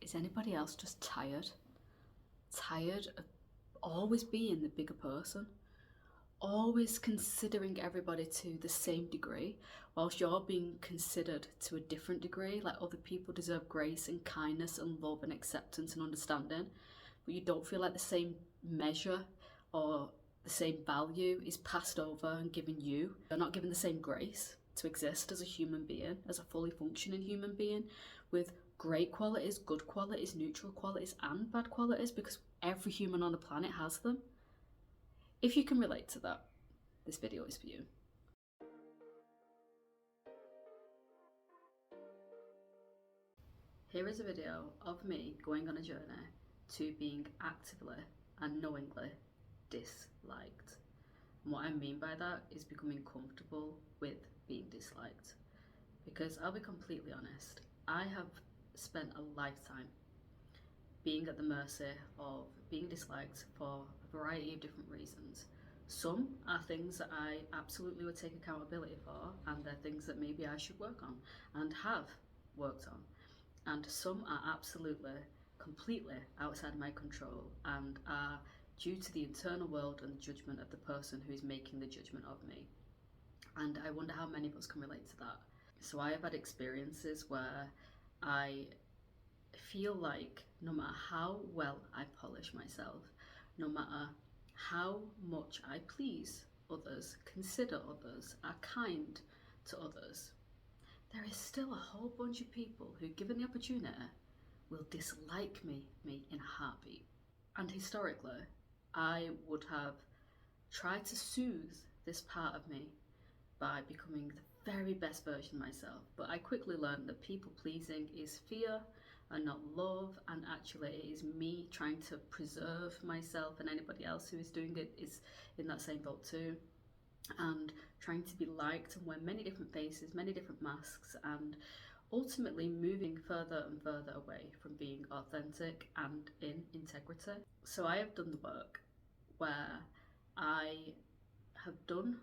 Is anybody else just tired? Tired of always being the bigger person? Always considering everybody to the same degree, whilst you're being considered to a different degree, like other people deserve grace and kindness and love and acceptance and understanding, but you don't feel like the same measure or the same value is passed over and given you. You're not given the same grace to exist as a human being, as a fully functioning human being, with great qualities, good qualities, neutral qualities, and bad qualities, because every human on the planet has them. If you can relate to that, this video is for you. Here is a video of me going on a journey to being actively and knowingly disliked. And what I mean by that is becoming comfortable with being disliked. Because I'll be completely honest, I have spent a lifetime being at the mercy of being disliked for a variety of different reasons. Some are things that I absolutely would take accountability for, and they're things that maybe I should work on and have worked on. And some are absolutely, completely outside my control and are due to the internal world and the judgment of the person who is making the judgment of me. And I wonder how many of us can relate to that. So I have had experiences where I feel like no matter how well I polish myself, no matter how much I please others, consider others, are kind to others, there is still a whole bunch of people who, given the opportunity, will dislike me in a heartbeat. And historically, I would have tried to soothe this part of me by becoming the very best version of myself. But I quickly learned that people pleasing is fear and not love, and actually it is me trying to preserve myself, and anybody else who is doing it is in that same boat too, and trying to be liked and wear many different faces, many different masks, and ultimately moving further and further away from being authentic and in integrity. So I have done the work where I have done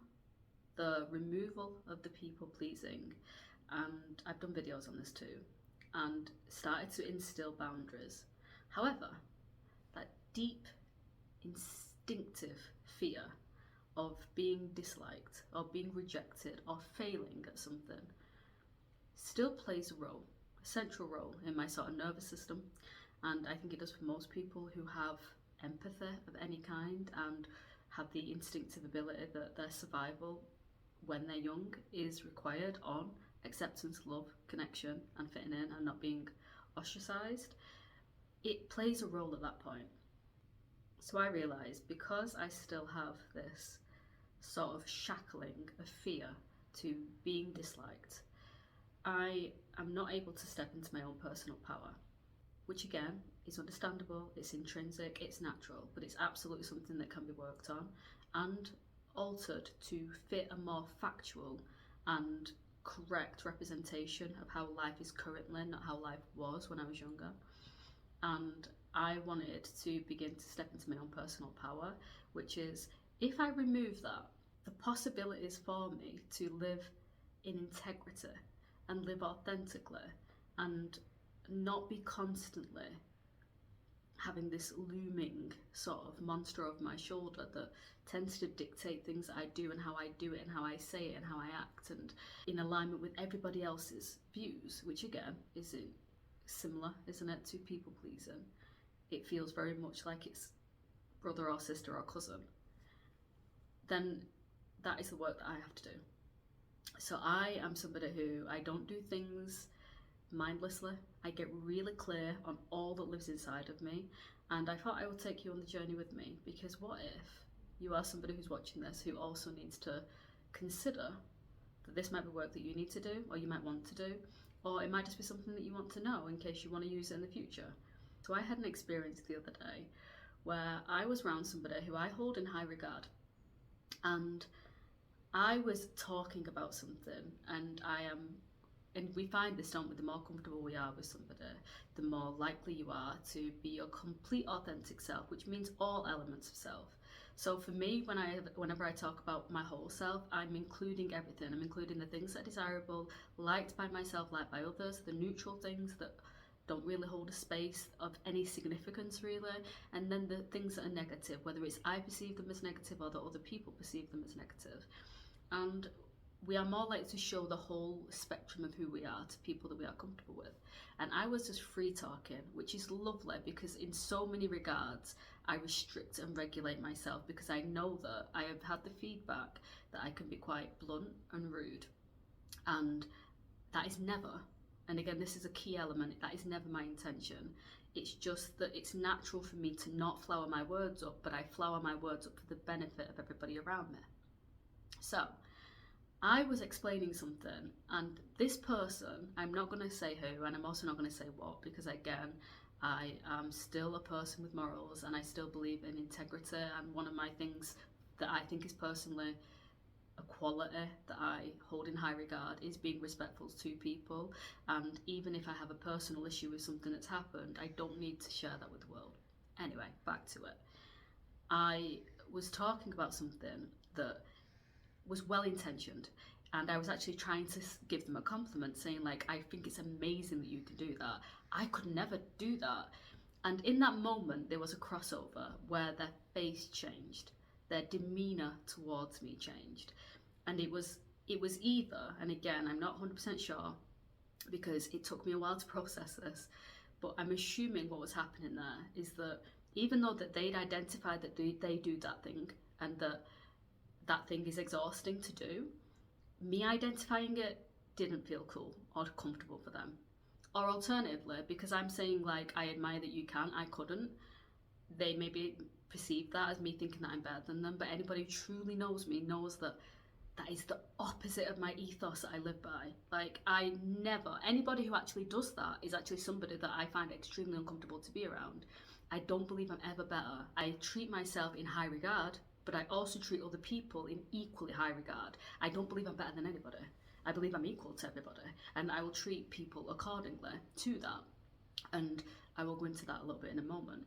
the removal of the people pleasing, and I've done videos on this too, and started to instill boundaries. However, that deep instinctive fear of being disliked or being rejected or failing at something still plays a role, a central role in my sort of nervous system, and I think it does for most people who have empathy of any kind and have the instinctive ability that their survival when they're young is required on acceptance, love, connection, and fitting in and not being ostracized. It plays a role at that point. So I realised, because I still have this sort of shackling of fear to being disliked, I am not able to step into my own personal power, which again is understandable, it's intrinsic, it's natural, but it's absolutely something that can be worked on and altered to fit a more factual and correct representation of how life is currently, not how life was when I was younger. And I wanted to begin to step into my own personal power, which is, if I remove that, the possibilities for me to live in integrity and live authentically and not be constantly having this looming sort of monster over my shoulder that tends to dictate things that I do and how I do it and how I say it and how I act, and in alignment with everybody else's views, which again is similar, isn't it, to people pleasing. It feels very much like it's brother or sister or cousin. Then that is the work that I have to do. So I am somebody who, I don't do things mindlessly. I get really clear on all that lives inside of me, and I thought I would take you on the journey with me, because what if you are somebody who's watching this who also needs to consider that this might be work that you need to do, or you might want to do, or it might just be something that you want to know in case you want to use it in the future. So I had an experience the other day where I was around somebody who I hold in high regard, and I was talking about something, and we find this, don't we, the more comfortable we are with somebody, the more likely you are to be your complete authentic self, which means all elements of self. So for me, whenever I talk about my whole self, I'm including everything. I'm including the things that are desirable, liked by myself, liked by others, the neutral things that don't really hold a space of any significance really, and then the things that are negative, whether it's I perceive them as negative or that other people perceive them as negative. And we are more likely to show the whole spectrum of who we are to people that we are comfortable with. And I was just free talking, which is lovely because in so many regards I restrict and regulate myself, because I know that I have had the feedback that I can be quite blunt and rude, and that is never, and again this is a key element, that is never my intention. It's just that it's natural for me to not flower my words up, but I flower my words up for the benefit of everybody around me. So I was explaining something, and this person, I'm not going to say who, and I'm also not going to say what, because again, I am still a person with morals, and I still believe in integrity, and one of my things that I think is personally a quality that I hold in high regard is being respectful to people. And even if I have a personal issue with something that's happened, I don't need to share that with the world. Anyway, back to it. I was talking about something that was well intentioned, and I was actually trying to give them a compliment, saying like, I think it's amazing that you can do that. I could never do that. And in that moment there was a crossover where their face changed, their demeanour towards me changed, and it was either, and again I'm not 100% sure because it took me a while to process this, but I'm assuming what was happening there is that even though that they'd identified that they do that thing, and that thing is exhausting to do, me identifying it didn't feel cool or comfortable for them. Or alternatively, because I'm saying like, I admire that you can, I couldn't, they maybe perceive that as me thinking that I'm better than them. But anybody who truly knows me knows that that is the opposite of my ethos that I live by. Like, I never, anybody who actually does that is actually somebody that I find extremely uncomfortable to be around. I don't believe I'm ever better. I treat myself in high regard, but I also treat other people in equally high regard. I don't believe I'm better than anybody. I believe I'm equal to everybody, and I will treat people accordingly to that. And I will go into that a little bit in a moment.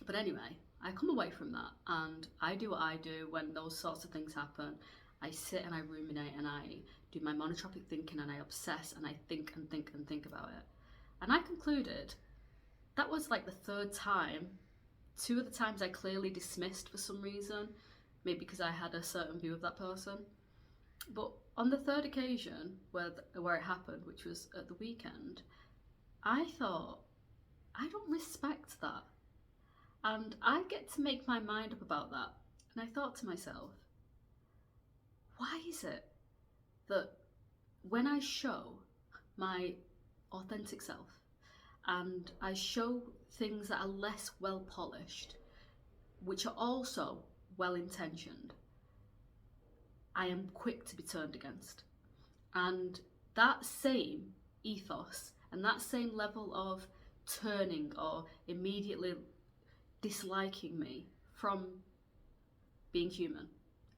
But anyway, I come away from that, and I do what I do when those sorts of things happen. I sit and I ruminate, and I do my monotropic thinking, and I obsess, and I think and think and think about it. And I concluded that was like the third time. Two of the times I clearly dismissed for some reason, maybe because I had a certain view of that person. But on the third occasion where it happened, which was at the weekend, I thought, I don't respect that. And I get to make my mind up about that. And I thought to myself, why is it that when I show my authentic self and I show things that are less well polished, which are also well intentioned, I am quick to be turned against? And that same ethos and that same level of turning or immediately disliking me from being human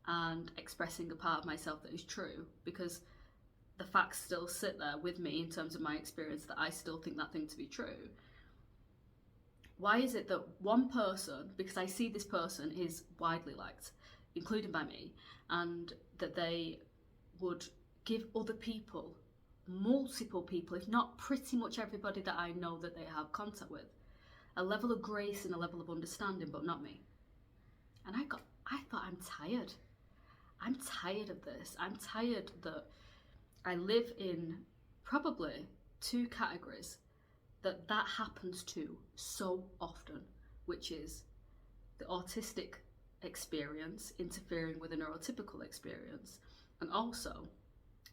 and expressing a part of myself that is true, because the facts still sit there with me in terms of my experience that I still think that thing to be true. Why is it that one person, because I see this person is widely liked, including by me, and that they would give other people, multiple people, if not pretty much everybody that I know that they have contact with, a level of grace and a level of understanding, but not me? And I thought, I'm tired. I'm tired of this. I'm tired that I live in probably two categories that happens to so often, which is the autistic experience interfering with a neurotypical experience, and also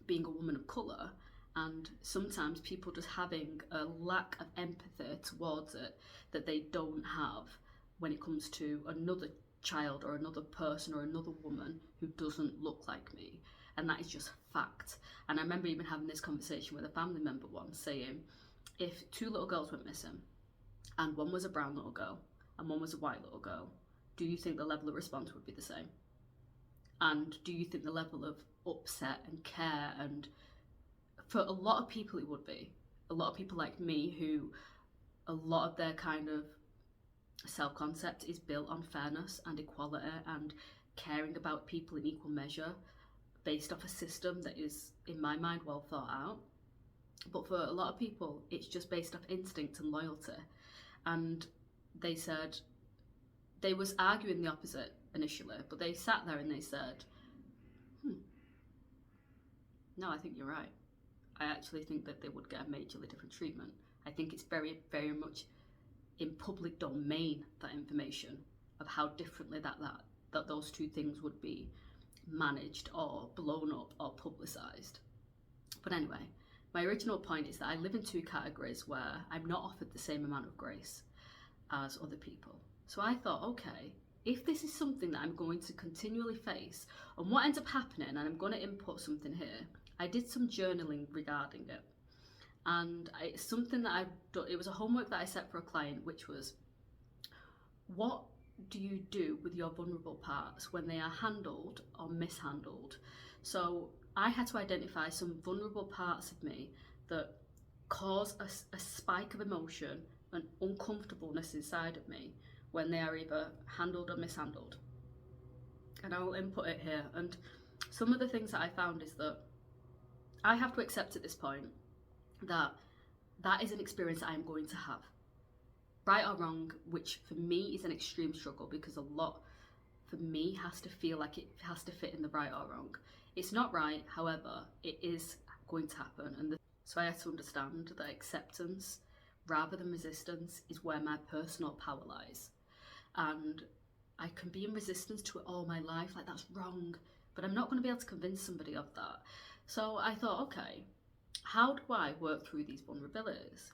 being a woman of colour, and sometimes people just having a lack of empathy towards it that they don't have when it comes to another child or another person or another woman who doesn't look like me. And that is just fact. And I remember even having this conversation with a family member once, saying, if two little girls went missing and one was a brown little girl and one was a white little girl, do you think the level of response would be the same? And do you think the level of upset and care, and for a lot of people it would be. A lot of people like me who a lot of their kind of self-concept is built on fairness and equality and caring about people in equal measure, based off a system that is, in my mind, well thought out. But for a lot of people, it's just based off instinct and loyalty. And they said, they was arguing the opposite initially, but they sat there and they said, no, I think you're right. I actually think that they would get a majorly different treatment. I think it's very, very much in public domain, that information of how differently that those two things would be managed or blown up or publicised. But anyway, my original point is that I live in two categories where I'm not offered the same amount of grace as other people. So I thought, okay, if this is something that I'm going to continually face, and what ends up happening, and I'm going to input something here, I did some journaling regarding it. And it's something that I've done, it was a homework that I set for a client, which was, what do you do with your vulnerable parts when they are handled or mishandled? So I had to identify some vulnerable parts of me that cause a spike of emotion and uncomfortableness inside of me when they are either handled or mishandled. And I will input it here. And some of the things that I found is that I have to accept at this point that that is an experience that I'm going to have. Right or wrong, which for me is an extreme struggle, because a lot for me has to feel like it has to fit in the right or wrong. It's not right, however, it is going to happen. And so I have to understand that acceptance rather than resistance is where my personal power lies. And I can be in resistance to it all my life, like that's wrong, but I'm not going to be able to convince somebody of that. So I thought, okay, how do I work through these vulnerabilities?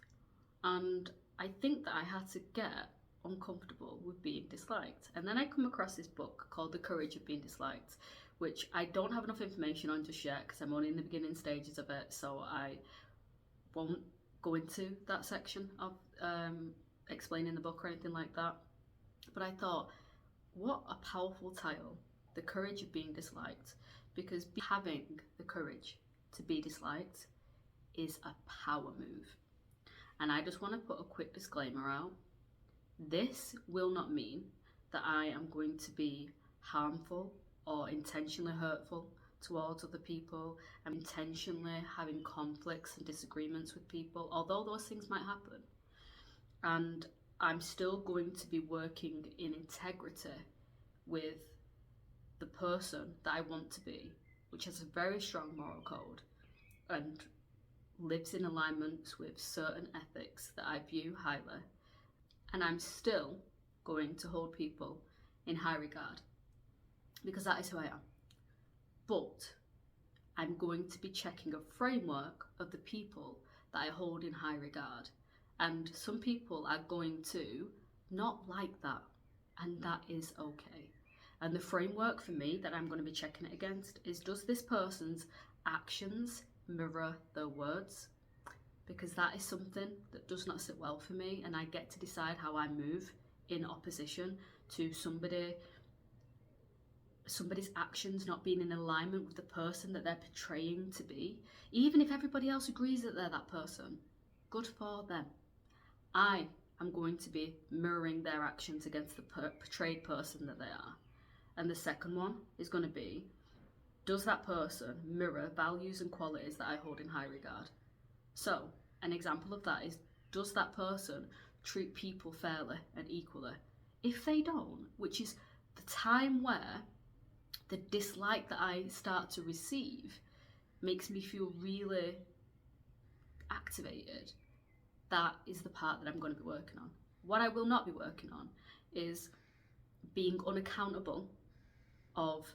And I think that I had to get uncomfortable with being disliked. And then I come across this book called The Courage of Being Disliked, which I don't have enough information on just yet because I'm only in the beginning stages of it, so I won't go into that section of explaining the book or anything like that. But I thought, what a powerful title, The Courage of Being Disliked, because having the courage to be disliked is a power move. And I just want to put a quick disclaimer out. This will not mean that I am going to be harmful or intentionally hurtful towards other people. I'm intentionally having conflicts and disagreements with people, although those things might happen. And I'm still going to be working in integrity with the person that I want to be, which has a very strong moral code and lives in alignment with certain ethics that I view highly. And I'm still going to hold people in high regard because that is who I am. But I'm going to be checking a framework of the people that I hold in high regard. And some people are going to not like that, and that is okay. And the framework for me that I'm going to be checking it against is, does this person's actions mirror their words? Because that is something that does not sit well for me, and I get to decide how I move in opposition to somebody's actions not being in alignment with the person that they're portraying to be. Even if everybody else agrees that they're that person, good for them. I am going to be mirroring their actions against the portrayed person that they are. And the second one is going to be, does that person mirror values and qualities that I hold in high regard? So, an example of that is, does that person treat people fairly and equally? If they don't, which is the time where the dislike that I start to receive makes me feel really activated, that is the part that I'm going to be working on. What I will not be working on is being unaccountable of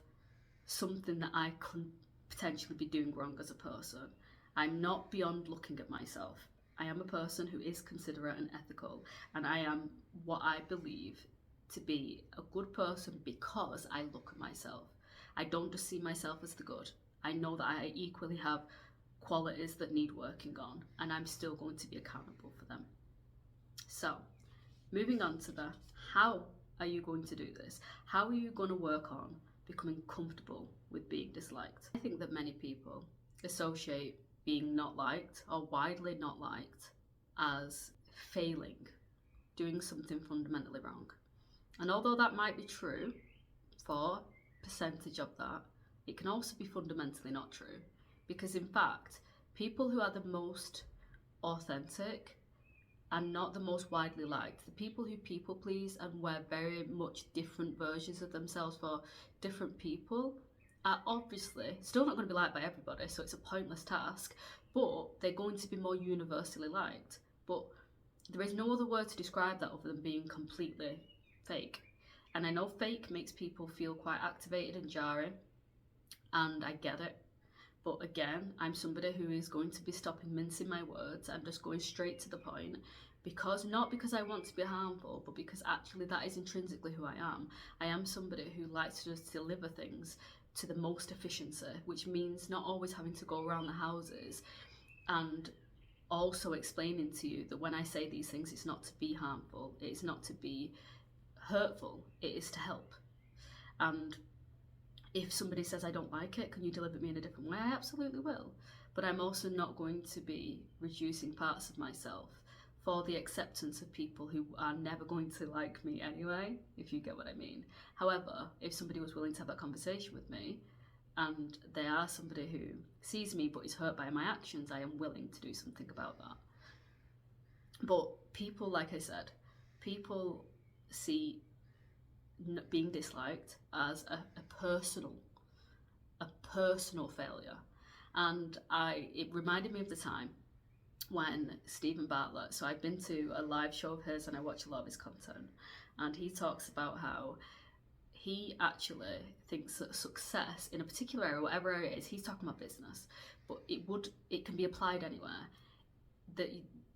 something that I can potentially be doing wrong as a person. I'm not beyond looking at myself. I am a person who is considerate and ethical, and I am what I believe to be a good person because I look at myself. I don't just see myself as the good. I know that I equally have qualities that need working on, and I'm still going to be accountable for them. So, moving on to the how are you going to do this? How are you going to work on becoming comfortable with being disliked? I think that many people associate being not liked or widely not liked as failing, doing something fundamentally wrong. And although that might be true for a percentage of that, it can also be fundamentally not true. Because in fact, people who are the most authentic and not the most widely liked, the people who people please and wear very much different versions of themselves for different people, are obviously still not going to be liked by everybody, so it's a pointless task, but they're going to be more universally liked. But there is no other word to describe that other than being completely fake. And I know fake makes people feel quite activated and jarring, and I get it. But again, I'm somebody who is going to be stopping mincing my words and just going straight to the point, because not because I want to be harmful, but because actually that is intrinsically who I am. I am somebody who likes to just deliver things to the most efficiency, which means not always having to go around the houses, and also explaining to you that when I say these things, it's not to be harmful, it's not to be hurtful, it is to help. And if somebody says I don't like it, can you deliver me in a different way? I absolutely will. But I'm also not going to be reducing parts of myself for the acceptance of people who are never going to like me anyway, if you get what I mean. However, if somebody was willing to have that conversation with me, and they are somebody who sees me but is hurt by my actions, I am willing to do something about that. But people, like I said, people see being disliked as a personal failure. And it reminded me of the time when Stephen Bartlett, so I've been to a live show of his and I watch a lot of his content, and he talks about how he actually thinks that success in a particular area, whatever area it is, he's talking about business, but it can be applied anywhere, that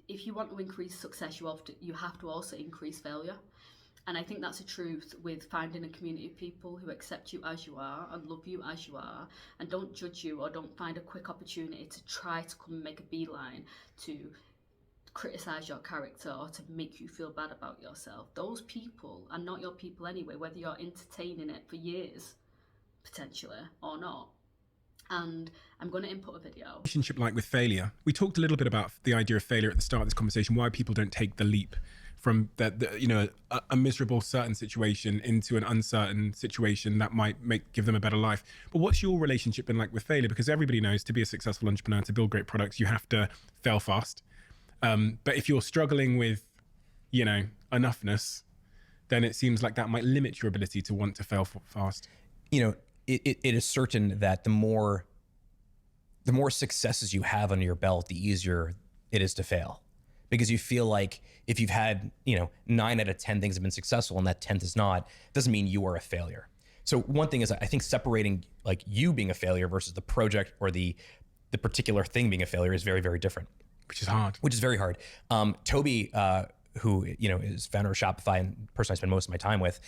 if you want to increase success, you have to also increase failure. And I think that's a truth with finding a community of people who accept you as you are and love you as you are and don't judge you or don't find a quick opportunity to try to come and make a beeline to criticise your character or to make you feel bad about yourself. Those people are not your people anyway, whether you're entertaining it for years, potentially, or not. And I'm going to input a video. Relationship like with failure. We talked a little bit about the idea of failure at the start of this conversation, why people don't take the leap from a miserable certain situation into an uncertain situation that might give them a better life. But what's your relationship been like with failure? Because everybody knows to be a successful entrepreneur, to build great products, you have to fail fast. But if you're struggling with, enoughness, then it seems like that might limit your ability to want to fail fast. It is certain that the more successes you have under your belt, the easier it is to fail. Because you feel like if you've had, 9 out of 10 things have been successful and that 10th is not, doesn't mean you are a failure. So one thing is, I think separating like you being a failure versus the project or the particular thing being a failure is very, very different. Which is hard. Which is very hard. Toby, who, is founder of Shopify and the person I spend most of my time with,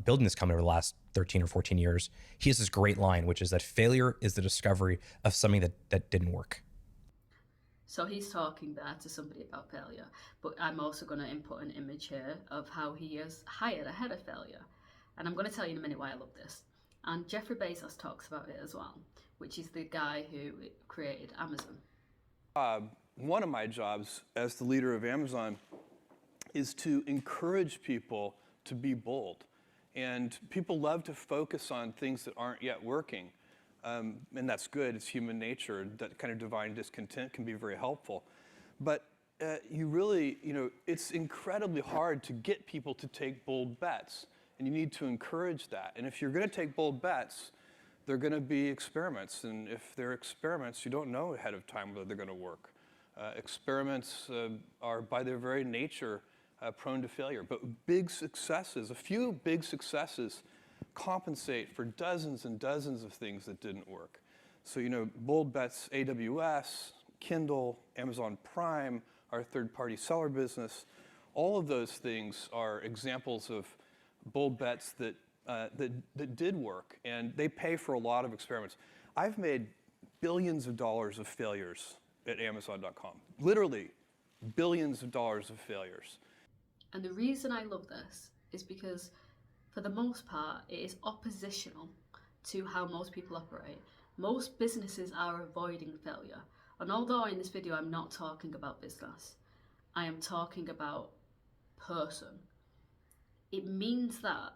building this company over the last 13 or 14 years, he has this great line, which is that failure is the discovery of something that didn't work. So he's talking there to somebody about failure, but I'm also going to input an image here of how he has hired a head of failure. And I'm going to tell you in a minute why I love this. And Jeffrey Bezos talks about it as well, which is the guy who created Amazon. One of my jobs as the leader of Amazon is to encourage people to be bold. And people love to focus on things that aren't yet working. And that's good, it's human nature. That kind of divine discontent can be very helpful. But you really, it's incredibly hard to get people to take bold bets. And you need to encourage that. And if you're going to take bold bets, they're going to be experiments. And if they're experiments, you don't know ahead of time whether they're going to work. Experiments are, by their very nature, prone to failure. But a few big successes compensate for dozens and dozens of things that didn't work. So, bold bets, AWS, Kindle, Amazon Prime, our third-party seller business, all of those things are examples of bold bets that did work, and they pay for a lot of experiments. I've made billions of dollars of failures at Amazon.com. Literally, billions of dollars of failures. And the reason I love this is because, for the most part, it is oppositional to how most people operate. Most businesses are avoiding failure. And although in this video I'm not talking about business, I am talking about person. It means that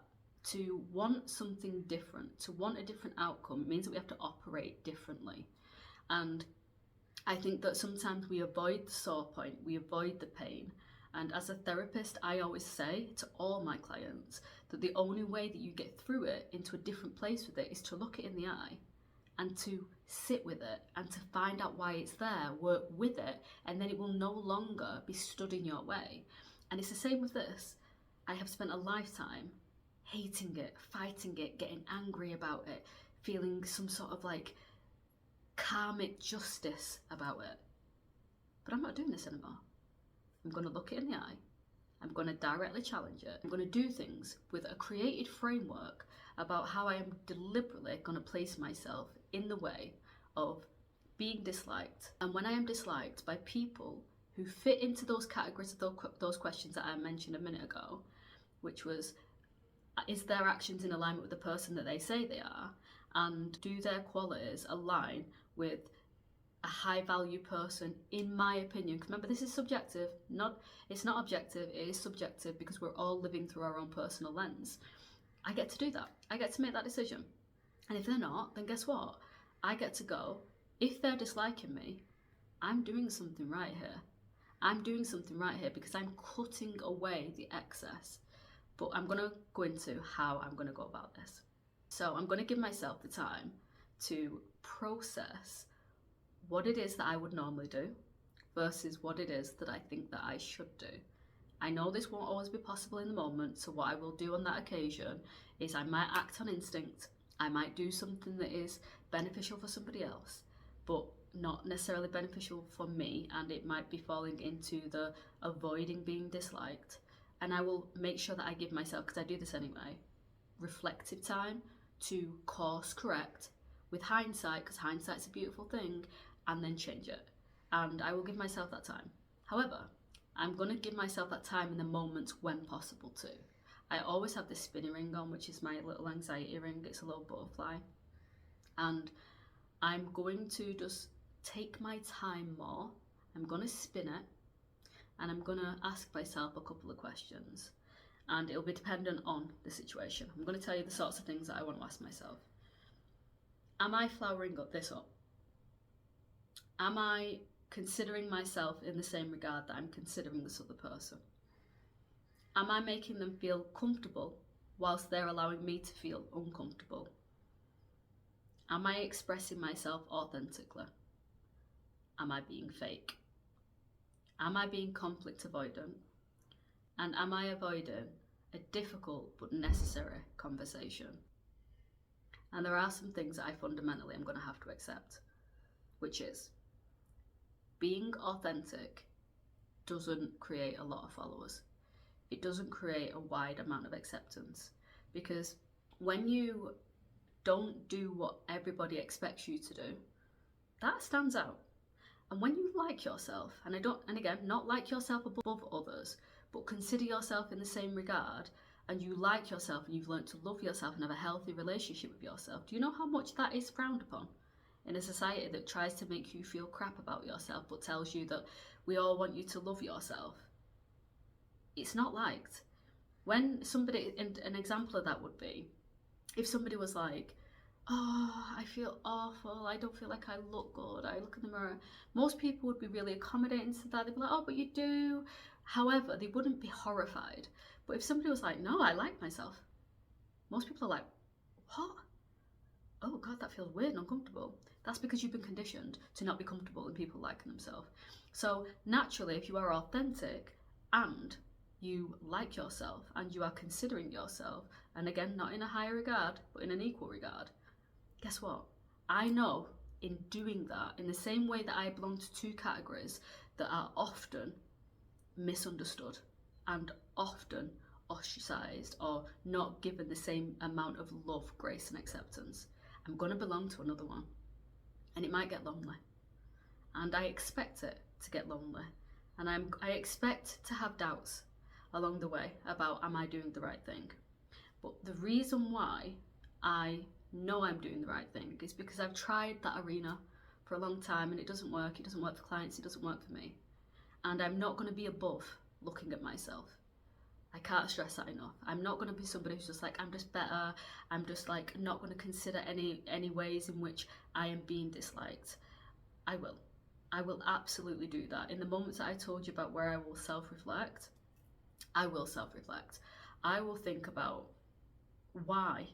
to want something different, to want a different outcome, it means that we have to operate differently. And I think that sometimes we avoid the sore point, we avoid the pain. And as a therapist, I always say to all my clients that the only way that you get through it into a different place with it is to look it in the eye and to sit with it and to find out why it's there, work with it, and then it will no longer be stood in your way. And it's the same with this. I have spent a lifetime hating it, fighting it, getting angry about it, feeling some sort of like karmic justice about it. But I'm not doing this anymore. I'm going to look it in the eye. I'm going to directly challenge it. I'm going to do things with a created framework about how I am deliberately going to place myself in the way of being disliked. And when I am disliked by people who fit into those categories of those questions that I mentioned a minute ago, which was, is their actions in alignment with the person that they say they are? And do their qualities align with a high value person, in my opinion? Because remember, this is subjective, it's not objective, it is subjective, because we're all living through our own personal lens. I get to do that. I get to make that decision. And if they're not, then guess what? I get to go, if they're disliking me, I'm doing something right here. I'm doing something right here because I'm cutting away the excess. But I'm going to go into how I'm going to go about this. So I'm going to give myself the time to process what it is that I would normally do versus what it is that I think that I should do. I know this won't always be possible in the moment, so what I will do on that occasion is I might act on instinct. I might do something that is beneficial for somebody else, but not necessarily beneficial for me, and it might be falling into the avoiding being disliked. And I will make sure that I give myself, because I do this anyway, reflective time to course correct with hindsight, because hindsight's a beautiful thing, and then change it. And I will give myself that time. However, I'm going to give myself that time in the moments when possible too. I always have this spinning ring on, which is my little anxiety ring. It's a little butterfly. And I'm going to just take my time more. I'm going to spin it, and I'm going to ask myself a couple of questions. And it'll be dependent on the situation. I'm going to tell you the sorts of things that I want to ask myself. Am I flowering this up? Am I considering myself in the same regard that I'm considering this other person? Am I making them feel comfortable whilst they're allowing me to feel uncomfortable? Am I expressing myself authentically? Am I being fake? Am I being conflict avoidant? And am I avoiding a difficult but necessary conversation? And there are some things that I fundamentally am going to have to accept, which is being authentic doesn't create a lot of followers. It doesn't create a wide amount of acceptance, because when you don't do what everybody expects you to do, that stands out. And when you like yourself, and again, not like yourself above others, but consider yourself in the same regard, and you like yourself and you've learned to love yourself and have a healthy relationship with yourself, do you know how much that is frowned upon in a society that tries to make you feel crap about yourself but tells you that we all want you to love yourself? It's not liked. When somebody, and an example of that would be, if somebody was like, oh, I feel awful, I don't feel like I look good, I look in the mirror, most people would be really accommodating to that. They'd be like, oh, but you do. However, they wouldn't be horrified. But if somebody was like, no, I like myself, most people are like, what? Oh God, that feels weird and uncomfortable. That's because you've been conditioned to not be comfortable in people liking themselves. So naturally, if you are authentic and you like yourself and you are considering yourself, and again, not in a higher regard, but in an equal regard, guess what? I know in doing that, in the same way that I belong to two categories that are often misunderstood and often ostracized or not given the same amount of love, grace, and acceptance, I'm going to belong to another one. And it might get lonely. And I expect it to get lonely. And I expect to have doubts along the way about, am I doing the right thing? But the reason why I know I'm doing the right thing is because I've tried that arena for a long time and it doesn't work. It doesn't work for clients. It doesn't work for me. And I'm not going to be above looking at myself. I can't stress that enough. I'm not going to be somebody who's just like, I'm just better. I'm just like not going to consider any ways in which I am being disliked. I will. I will absolutely do that. In the moments that I told you about where I will self-reflect, I will self-reflect. I will think about, why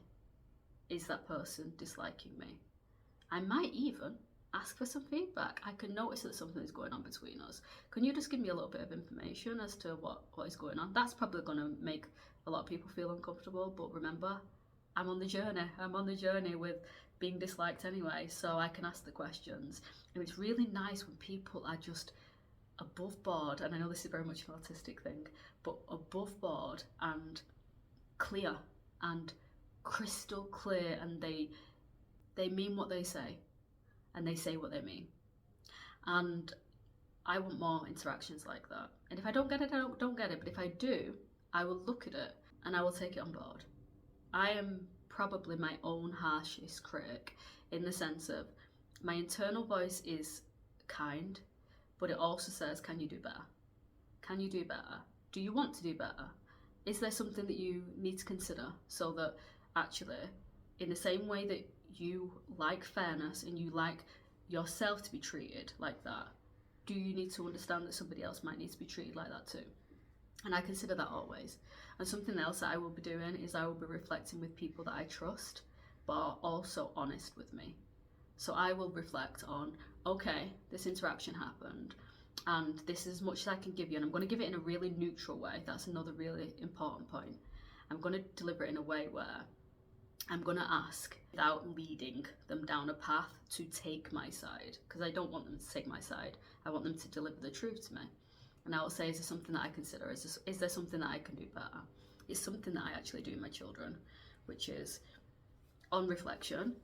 is that person disliking me? I might even ask for some feedback. I can notice that something is going on between us. Can you just give me a little bit of information as to what is going on? That's probably going to make a lot of people feel uncomfortable, but remember, I'm on the journey. I'm on the journey with being disliked anyway, so I can ask the questions. And it's really nice when people are just above board, and I know this is very much an autistic thing, but above board and clear and crystal clear, and they mean what they say, and they say what they mean. And I want more interactions like that. And if I don't get it, I don't get it. But if I do, I will look at it and I will take it on board. I am probably my own harshest critic, in the sense of my internal voice is kind, but it also says, can you do better? Can you do better? Do you want to do better? Is there something that you need to consider, so that actually, in the same way that you like fairness and you like yourself to be treated like that, do you need to understand that somebody else might need to be treated like that too? And I consider that always. And something else that I will be doing is I will be reflecting with people that I trust, but are also honest with me. So I will reflect on, okay, this interaction happened, and this is as much as I can give you, and I'm going to give it in a really neutral way. That's another really important point. I'm going to deliver it in a way where I'm going to ask without leading them down a path to take my side, because I don't want them to take my side. I want them to deliver the truth to me. And I will say, is there something that I consider? Is there something that I can do better? It's something that I actually do with my children, which is, on reflection,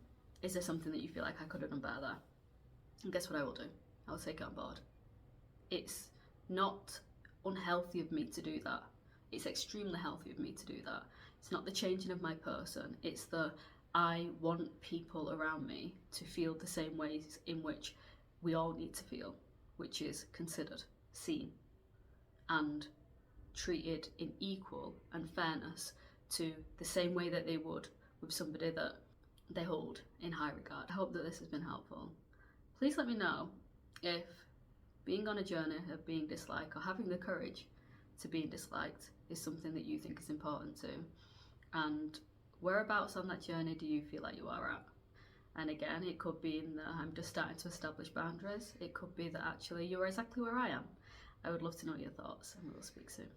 is there something that you feel like I could have done better there? And guess what I will do? I will take it on board. It's not unhealthy of me to do that. It's extremely healthy of me to do that. It's not the changing of my person. It's the, I want people around me to feel the same ways in which we all need to feel, which is considered, seen, and treated in equal and fairness to the same way that they would with somebody that they hold in high regard. I hope that this has been helpful. Please let me know if being on a journey of being disliked, or having the courage to be disliked, is something that you think is important too. And whereabouts on that journey do you feel like you are at? And again, it could be in that I'm just starting to establish boundaries. It could be that actually you're exactly where I am. I would love to know your thoughts, and we'll speak soon.